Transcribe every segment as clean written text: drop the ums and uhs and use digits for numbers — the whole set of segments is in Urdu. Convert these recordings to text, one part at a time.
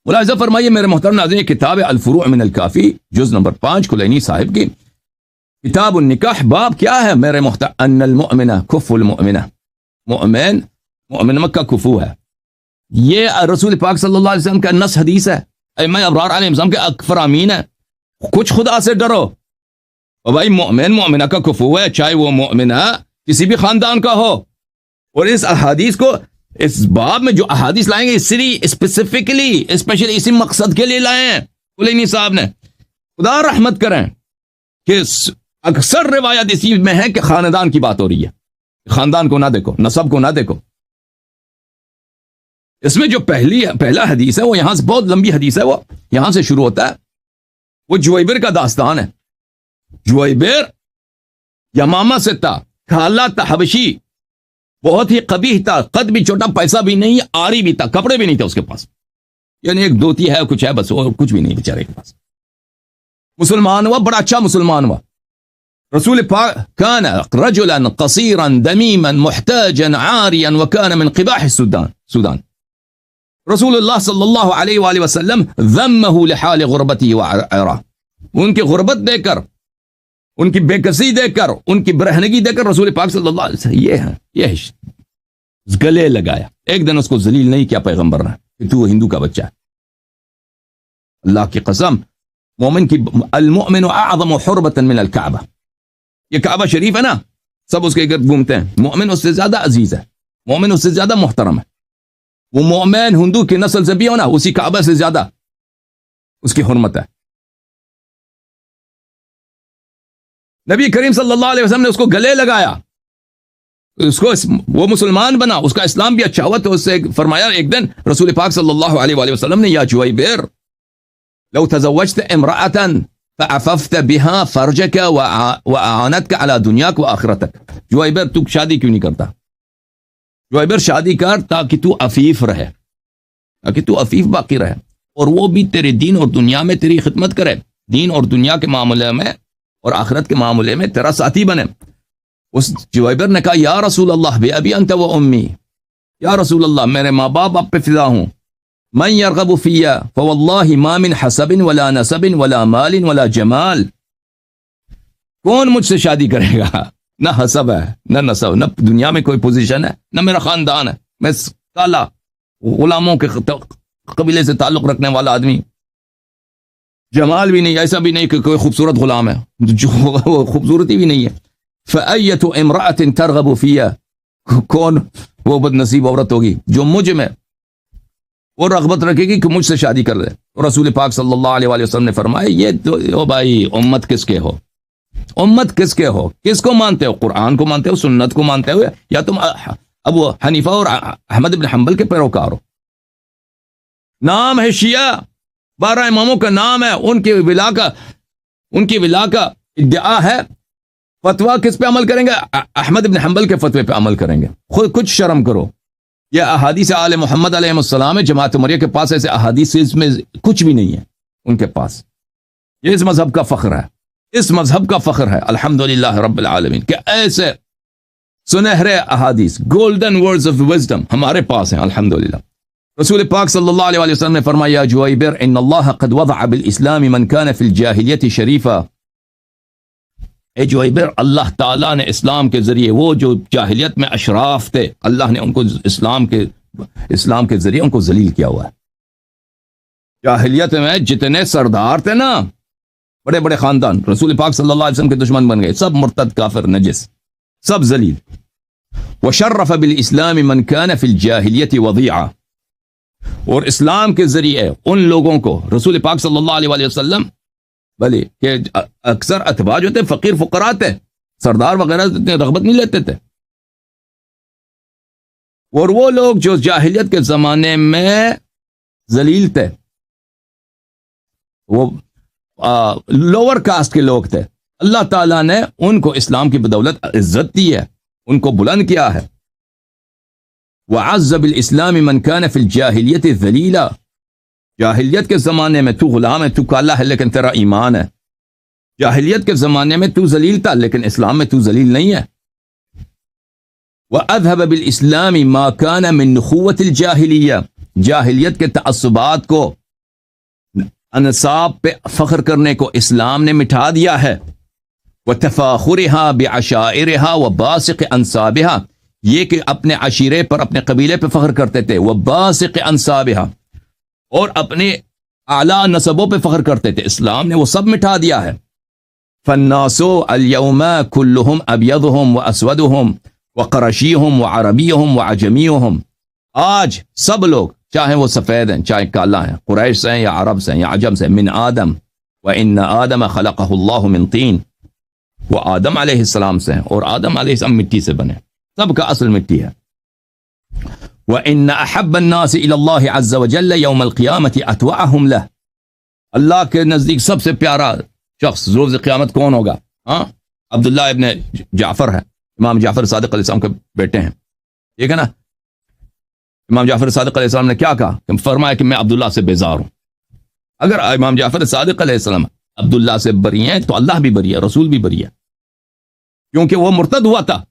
ملاحظہ فرمائیے میرے محترم ناظرین، کتاب الفروع من الکافی جز نمبر 5 کلینی صاحب کی کتاب النکاح، باب کیا ہے میرے محترم؟ ان المؤمن کف المؤمنہ، مؤمن کا کفو ہے. یہ رسول پاک صلی اللہ علیہ وسلم کا نص حدیث ہے، ائمہ ابرار علیہ السلام کے اکفر امین ہے. کچھ خدا سے ڈرو. اور بھائی مومنہ کا کفو ہے، چاہے وہ مومنہ کسی بھی خاندان کا ہو. اور اس احادیث کو اس باب میں جو احادیث لائیں گے اسپیسیفکلی اسپیشلی اسی مقصد کے لیے لائے ہیں کلینی صاحب نے. خدا رحمت کریں کہ اکثر روایت اسی میں ہے کہ خاندان کی بات ہو رہی ہے. خاندان کو نہ دیکھو، نسب کو نہ دیکھو. اس میں جو پہلا حدیث ہے وہ یہاں سے بہت لمبی حدیث ہے، وہ یہاں سے شروع ہوتا ہے. وہ جویبر کا داستان ہے. جویبر یمامہ سے تھا، خالہ تھا حبشی، بہت ہی قبیح تھا، قد بھی چھوٹا، پیسہ بھی نہیں، آری بھی تھا، کپڑے بھی نہیں تھے اس کے پاس، یعنی ایک دھوتی ہے کچھ ہے بس، وہ کچھ بھی نہیں بیچارے کے پاس. مسلمان ہوا، بڑا اچھا مسلمان ہوا. رسول پاک كان رجلا قصيرا دميما محتاجا عاريا وكان من قباح السودان. رسول اللہ صلی اللہ علیہ وآلہ وسلم ذمه لحال غربته وعراه، ان کی غربت دے کر، ان کی بے کسی دے کر، ان کی برہنگی دے کر رسول پاک صلی اللہ علیہ وسلم یہ گلے لگایا. ایک دن اس کو ذلیل نہیں کیا پیغمبر نے کہ تو ہندو کا بچہ ہے. اللہ کی قسم، مومن کی المؤمن اعظم حربۃ من الکعبہ. یہ کعبہ شریف ہے نا، سب اس کے گرد گھومتے ہیں. مومن اس سے زیادہ عزیز ہے، مومن اس سے زیادہ محترم ہے. وہ مومن ہندو کی نسل سے بھی ہو نا، اسی کعبہ سے زیادہ اس کی حرمت ہے. نبی کریم صلی اللہ علیہ وسلم نے اس کو گلے لگایا، وہ مسلمان بنا، اس کا اسلام بھی اچھا ہوا. تو اس سے فرمایا ایک دن رسول پاک صلی اللہ علیہ وآلہ وسلم نے، یا جویبر لو تزوجت امرأة فعففت بها فرجك وأعانتك على دنياك وآخرتك. جویبر تو شادی کیوں نہیں کرتا؟ جویبر شادی کر تاکہ تو عفیف رہے، تاکہ تو عفیف باقی رہے، اور وہ بھی تیرے دین اور دنیا میں تیری خدمت کرے، دین اور دنیا کے معاملے میں اور آخرت کے معاملے میں تیرا ساتھی بنے. اس جویبر نے کہا یا رسول اللہ بی ابی انت و امی، یا رسول اللہ میرے ماں باپ آپ پہ فدا ہوں. من یرغب فی فواللہ ما من حسب ولا نسب ولا مال ولا جمال. کون مجھ سے شادی کرے گا؟ نہ حسب ہے، نہ نسب، نہ دنیا میں کوئی پوزیشن ہے، نہ میرا خاندان ہے، میں کالا غلاموں کے قبیلے سے تعلق رکھنے والا آدمی. جمال بھی نہیں، ایسا بھی نہیں کہ کوئی خوبصورت غلام ہے، جو خوبصورتی بھی نہیں ہے. فأیت امرأة ترغب فیہ، کون وہ بد نصیب عورت ہوگی جو مجھ میں وہ رغبت رکھے گی کہ مجھ سے شادی کر لے. رسول پاک صلی اللہ علیہ وآلہ وسلم نے فرمایا یہ تو بھائی امت کس کے ہو، امت کس کے ہو، کس کو مانتے ہو؟ قرآن کو مانتے ہو، سنت کو مانتے ہو، یا تم ابو حنیفہ اور احمد بن حنبل کے پیروکار ہو؟ نام ہے شیعہ، 12 اماموں کا نام ہے، ان کی ولا کا ادعا ہے. فتویٰ کس پہ عمل کریں گے؟ احمد بن حنبل کے فتوے پہ عمل کریں گے. خود کچھ شرم کرو. یہ احادیث آل محمد علیہ السلام ہے، جماعت مریا کے پاس ایسے احادیث میں کچھ بھی نہیں ہے ان کے پاس. یہ اس مذہب کا فخر ہے، اس مذہب کا فخر ہے الحمدللہ رب العالمین کہ ایسے سنہرے احادیث، گولڈن ورڈز آف وزڈم ہمارے پاس ہیں الحمدللہ. رسول پاک صلی اللہ علیہ وآلہ وسلم نے فرمایا جویبر ان اللہ قد وضع بالاسلام من كان فی الجاہلیت شریفا. اے جویبر، اللہ تعالیٰ نے اسلام کے ذریعے وہ جو جاہلیت میں اشراف تھے، اللہ نے ان کو اسلام کے ذریعے ان کو ذلیل کیا ہوا ہے. جاہلیت میں جتنے سردار تھے نا، بڑے بڑے خاندان، رسول پاک صلی اللہ علیہ وسلم کے دشمن بن گئے، سب مرتد، کافر، نجس، سب ذلیل. وشرف بالاسلام من كان فی الجاہلیت وضیعا، اور اسلام کے ذریعے ان لوگوں کو رسول پاک صلی اللہ علیہ وآلہ وسلم بھلے کہ اکثر اتباع جو تھے فقیر فقراء تھے، سردار وغیرہ اتنے رغبت نہیں لیتے تھے. اور وہ لوگ جو جاہلیت کے زمانے میں ذلیل تھے، وہ لوور کاسٹ کے لوگ تھے، اللہ تعالیٰ نے ان کو اسلام کی بدولت عزت دی ہے، ان کو بلند کیا ہے. وَعَزَّ بِالْإِسْلَامِ مَنْ كَانَ فِي الْجَاهِلْيَةِ ذَلِيلًا، جاہلیت کے زمانے میں تو غلام ہے، تو کالا ہے، لیکن تیرا ایمان ہے. جاہلیت کے زمانے میں تو ذلیل تھا، لیکن اسلام میں تو ذلیل نہیں ہے. وَأَذْهَبَ بِالْإِسْلَامِ مَا كَانَ مِنْ نُخُوَّةِ الْجَاهِلِيَّةِ، جاہلیت کے تعصبات کو انصاب پہ فخر کرنے کو اسلام نے مٹا دیا ہے. وَتَفَاخُرِهَا بِعَشَائِرِهَا وَبَاسِقِ أَنْصَابِهَا، یہ کہ اپنے عشیرے پر، اپنے قبیلے پہ فخر کرتے تھے. وَبَاسِقِ أَنْصَابِهَا، اور اپنے اعلیٰ نسبوں پہ فخر کرتے تھے. اسلام نے وہ سب مٹا دیا ہے. فَالنَّاسُ الْيَوْمَ كُلُّهُمْ أَبْيَضُهُمْ وَأَسْوَدُهُمْ وَقَرَشِيُّهُمْ وَعَرَبِيُّهُمْ وَعَجَمِيُّهُمْ، آج سب لوگ، چاہے وہ سفید ہیں چاہے کالا ہیں، قریش سے ہیں یا عرب سے ہیں یا عجم سے، من آدم وَإِنَّ آدَمَ خَلَقَهُ اللَّهُ مِن طِينٍ، وہ آدم علیہ السلام سے ہیں اور آدم علیہ السلام مٹی سے بنے، سب کا اصل مٹی ہے. وَإِنَّ أَحَبَّ النَّاسِ إِلَى اللَّهِ عَزَّ وَجَلَّ يَوْمَ الْقِيَامَةِ أَتْوَعَهُمْ لَهُ، اللہ کے نزدیک سب سے پیارا شخص روز قیامت کون ہوگا؟ عبداللہ ابن جعفر ہے، امام جعفر صادق علیہ السلام کے بیٹے ہیں، ٹھیک ہے نا. امام جعفر صادق علیہ السلام نے کیا کہا؟ کہ فرمایا کہ میں عبداللہ سے بیزار ہوں. اگر امام جعفر صادق علیہ السلام عبداللہ سے بری ہیں تو اللہ بھی بری ہے، رسول بھی بری ہے، کیونکہ وہ مرتد ہوا تھا،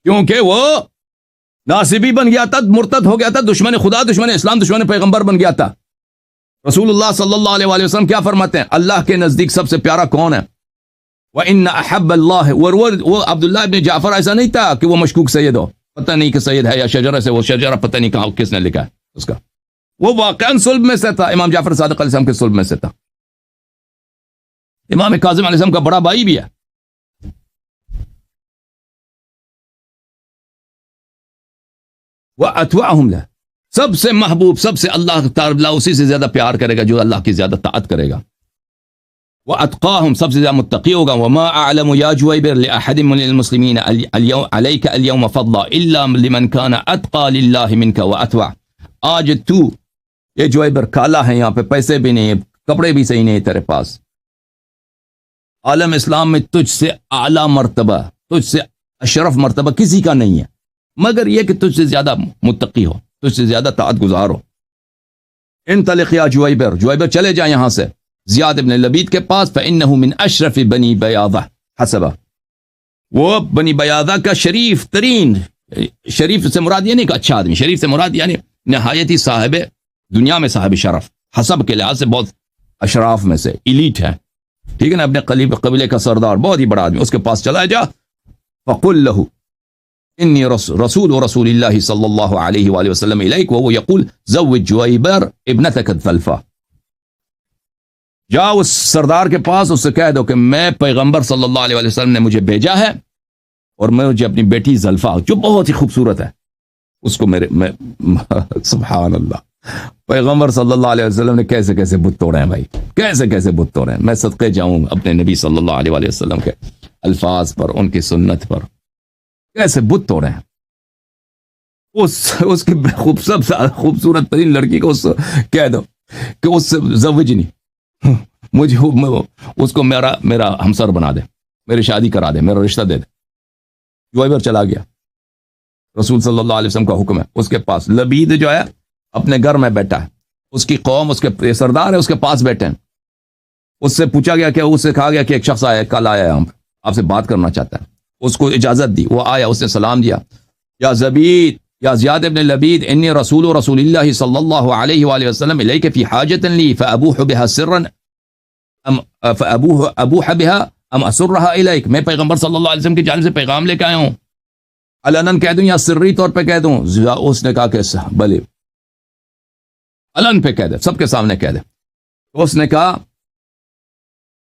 کیونکہ وہ ناصبی بن گیا تھا، مرتد ہو گیا تھا، دشمن خدا، دشمن اسلام، دشمن پیغمبر بن گیا تھا. رسول اللہ صلی اللہ علیہ وآلہ وسلم کیا فرماتے ہیں؟ اللہ کے نزدیک سب سے پیارا کون ہے؟ وَإِنَّ أَحَبَّ اللَّهِ، وہ عبداللہ ابن جعفر ایسا نہیں تھا کہ وہ مشکوک سید ہو، پتہ نہیں کہ سید ہے یا شجرہ سے، وہ شجرہ پتہ نہیں کہاں کس نے لکھا ہے اس کا، وہ واقعاً صلب میں سے تھا، امام جعفر صادق علیہ السلام کے صلب میں سے تھا. امام کاظم علیہ السلام کا بڑا بھائی بھی ہے. وَأَتْوَعَهُمْ لَهُ، سب سے محبوب، سب سے اللہ تعالیٰ اسی سے زیادہ پیار کرے گا جو اللہ کی زیادہ طاعت کرے گا. وَأَتْقَاهُمْ، سب سے زیادہ متقی ہوگا. وَمَا أَعْلَمُ يَا جُوَيْبِرْ لِأَحَدٍ مِّنَ الْمُسْلِمِينَ عَلَيْكَ الْيَوْمَ فَضْلًا إِلَّا لِمَنْ كَانَ أَتْقَى لِلَّهِ مِنْكَ وَأَتْوَعَ، آج تو یہ جوائبر کالا ہے، یہاں پہ پیسے بھی نہیں، کپڑے بھی صحیح نہیں تیرے پاس، عالم اسلام میں تجھ سے اعلیٰ مرتبہ، تجھ سے اشرف مرتبہ کسی کا نہیں ہے، مگر یہ کہ تجھ سے زیادہ متقی ہو، تجھ سے زیادہ طاعت گزار ہو. انطلق یا جوائبر، جوائبر چلے جائیں یہاں سے زیاد ابن لبید کے پاس. فإنه من اشرف بنی بیاضہ حسبہ، وہ بنی بیاضہ کا شریف ترین، شریف سے مراد یہ نہیں کہ اچھا آدمی، شریف سے مراد یعنی نہایت ہی صاحب دنیا میں صاحب شرف، حسب کے لحاظ سے بہت اشراف میں سے ایلیٹ ہے، ٹھیک ہے نا، اپنے قبیلے کا سردار، بہت ہی بڑا آدمی، اس کے پاس چلا جا. فقل له انی رسول اللہ صلی اللہ علیہ وآلہ وسلم الیک وهو یقول زوج جویبر ابنتک الذلفا، جا اس سردار کے پاس، اس سے کہہ دو کہ میں پیغمبر صلی اللہ علیہ وآلہ وسلم نے مجھے بھیجا ہے اور میں مجھے اپنی بیٹی زلفا جو بہت ہی خوبصورت ہے اس کو میں سبحان اللہ، پیغمبر صلی اللہ علیہ وسلم نے کیسے کیسے بت توڑے ہیں بھائی، کیسے کیسے بت توڑے ہیں. میں صدقے جاؤں اپنے نبی صلی اللہ علیہ وآلہ وسلم کے الفاظ پر، ان کی سنت پر، کیسے بت توڑے ہیں. اس کی سب سے خوبصورت ترین لڑکی کو کہہ دو کہ اس سے زوجنی، مجھے اس کو میرا ہمسر بنا دے، میری شادی کرا دے، میرا رشتہ دے دے. جوائبر چلا گیا، رسول صلی اللہ علیہ وسلم کا حکم ہے، اس کے پاس لبید جو ہے اپنے گھر میں بیٹھا ہے، اس کی قوم، اس کے سردار ہے، اس کے پاس بیٹھے ہیں. اس سے پوچھا گیا کہ اس سے کہا گیا کہ ایک شخص آیا، کل آیا یہاں پہ آپ سے بات کرنا چاہتا ہے. اس کو اجازت دی، وہ آیا، اس نے سلام دیا. یا زبید، یا زیاد ابن لبید، انی رسول اللہ صلی اللہ علیہ وآلہ وسلم الیک فی حاجۃ لی فابوح بها سرا ابوح بها ام اسرها الیک، میں پیغمبر صلی اللہ علیہ وسلم کی جانب سے پیغام لے کے آیا ہوں، علناً کہہ دوں یا سری طور پہ کہہ دوں؟ اس نے کہا کہ بھلے علن پہ کہہ دے، سب کے سامنے کہہ دے. اس نے کہا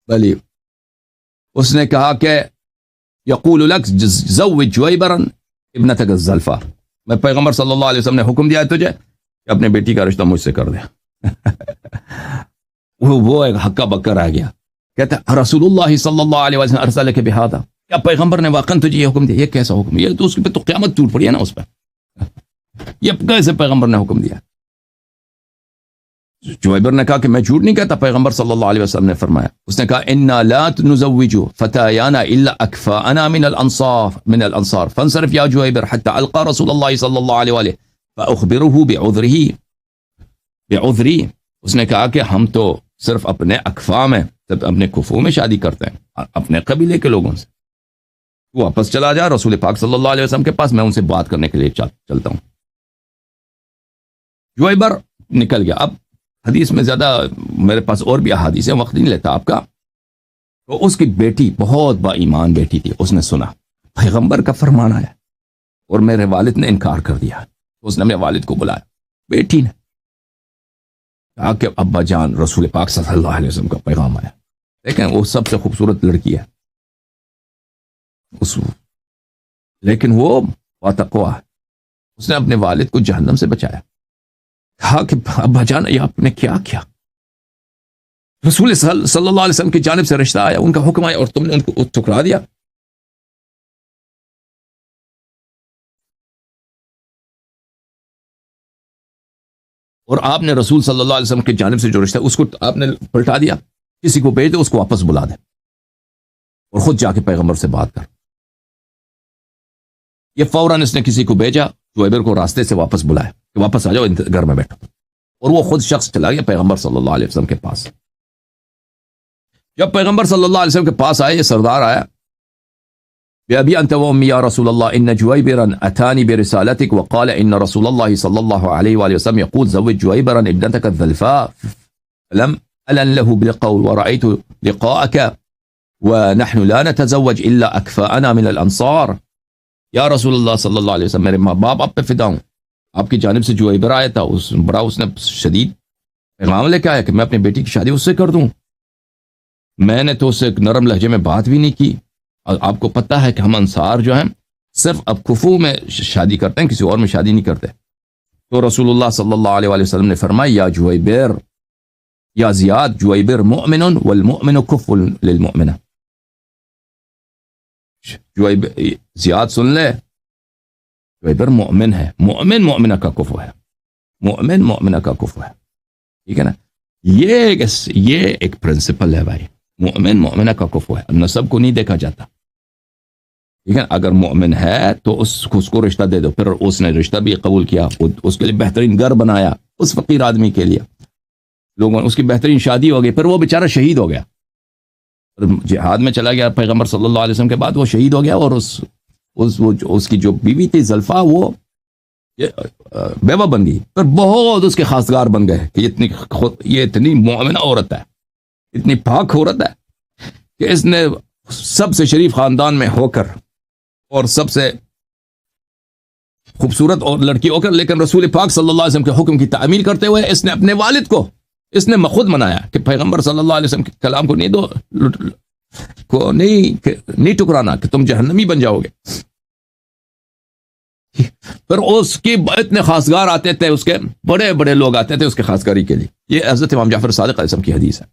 بھلے، اس نے کہا کہ یقول لک زوج جویبرا ابنتک الزلفا، میں پیغمبر صلی اللہ علیہ وسلم نے حکم دیا ہے تجھے کہ اپنے بیٹی کا رشتہ مجھ سے کر دے. وہ ایک ہکا بکا رہ گیا، کہتا ہے رسول اللہ صلی اللہ علیہ وسلم ارسلک بہذا، کیا پیغمبر نے واقعا تجھے یہ حکم دیا؟ یہ کیسا حکم؟ یہ تو اس پہ تو قیامت ٹوٹ پڑی ہے نا اس پہ، یہ کیسے پیغمبر نے حکم دیا؟ جوائبر نے کہا کہ میں جھوٹ نہیں کہتا، پیغمبر صلی اللہ علیہ وسلم نے فرمایا. اس نے کہا انا لا نزوج فتایانا الا اکفاءنا من الانصار فانصرف یا جوائبر حتى القى رسول اللہ صلی اللہ علیہ وآلہ فاخبره بعذری. اس نے کہا کہ ہم تو صرف اپنے اکفاء میں، اپنے کفو میں شادی کرتے ہیں، اپنے قبیلے کے لوگوں سے. واپس چلا جا رسول پاک صلی اللہ علیہ وسلم کے پاس، میں ان سے بات کرنے کے لیے چلتا ہوں. جوائبر نکل گیا. اب حدیث میں زیادہ میرے پاس اور بھی احادیث ہیں، وقت نہیں لیتا آپ کا. تو اس کی بیٹی بہت با ایمان بیٹی تھی، اس نے سنا پیغمبر کا فرمان آیا اور میرے والد نے انکار کر دیا. تو اس نے اپنے والد کو بلایا، بیٹی نے کہا کہ ابا جان رسول پاک صلی اللہ علیہ وسلم کا پیغام آیا. دیکھیں وہ سب سے خوبصورت لڑکی ہے لیکن وہ تقویٰ ہے. اس نے اپنے والد کو جہنم سے بچایا. کہا کہ ابا جان یہ آپ نے کیا کیا؟ رسول صلی اللہ علیہ وسلم کی جانب سے رشتہ آیا، ان کا حکم آیا اور تم نے ان کو ٹھکرا دیا. اور آپ نے رسول صلی اللہ علیہ وسلم کی جانب سے جو رشتہ اس کو آپ نے پلٹا دیا. کسی کو بھیج دے، اس کو واپس بلا دے اور خود جا کے پیغمبر سے بات کر. یہ فوراً اس نے کسی کو بھیجا، جویبر کو راستے سے واپس بلایا کہ واپس آ جاؤ، گھر میں بیٹھو. اور وہ خود شخص چلا گیا پیغمبر صلی اللہ علیہ وسلم کے پاس. جب پیغمبر صلی اللہ علیہ وسلم کے پاس آئے، یہ سردار آیا، بأبي أنت وأمي يا رسول الله إن جويبرا أتاني برسالتك وقال إن رسول الله صلى الله عليه وآله وسلم يقول زوج جويبرا ابنتك الذلفاء فلم ألن له بالقول ورأيت لقاءك ونحن لا نتزوج إلا أكفاءنا من الأنصار. یا رسول اللہ صلی اللہ علیہ وسلم، میرے ماں باپ آپ پہ فدا ہوں، آپ کی جانب سے جویبر آیا تھا، اس نے شدید پیغام لے کے آیا کہ میں اپنی بیٹی کی شادی اس سے کر دوں. میں نے تو اس سے ایک نرم لہجے میں بات بھی نہیں کی، اور آپ کو پتہ ہے کہ ہم انصار جو ہیں صرف اب کفو میں شادی کرتے ہیں، کسی اور میں شادی نہیں کرتے. تو رسول اللہ صلی اللہ علیہ وآلہ وسلم نے فرمایا یا جویبر یا زیاد جویبر مؤمن والمؤمن کف للمؤمنہ. زیاد سن لے، جویبر مؤمن ہے، مؤمن مومنہ کا کفو ہے، مؤمن مومنہ کا کفو ہے. ٹھیک ہے نا؟ یہ ایک پرنسپل ہے بھائی، مؤمن مومنہ کا کفو ہے. نسب کو نہیں دیکھا جاتا. ٹھیک ہے، اگر مومن ہے تو اس کو رشتہ دے دو. پھر اس نے رشتہ بھی قبول کیا، اس کے لیے بہترین گھر بنایا اس فقیر آدمی کے لیے، لوگوں اس کی بہترین شادی ہو گئی. پھر وہ بیچارہ شہید ہو گیا، جہاد میں چلا گیا پیغمبر صلی اللہ علیہ وسلم کے بعد، وہ شہید ہو گیا. اور اس کی جو بیوی تھی زلفا، وہ بیوہ بن گئی. پھر بہت اس کے خاصگار بن گئے کہ یہ اتنی مومنہ عورت ہے، اتنی پاک عورت ہے کہ اس نے سب سے شریف خاندان میں ہو کر اور سب سے خوبصورت اور لڑکی ہو کر، لیکن رسول پاک صلی اللہ علیہ وسلم کے حکم کی تعمیل کرتے ہوئے اس نے اپنے والد کو اس نے خود منایا کہ پیغمبر صلی اللہ علیہ وسلم کے کلام کو نہیں ٹکرانا کہ تم جہنمی بن جاؤ گے. پھر اس کے اتنے خاصگار آتے تھے، اس کے بڑے بڑے لوگ آتے تھے اس کے خاصگاری کے لیے. یہ حضرت امام جعفر صادق علیہ السلام کی حدیث ہے.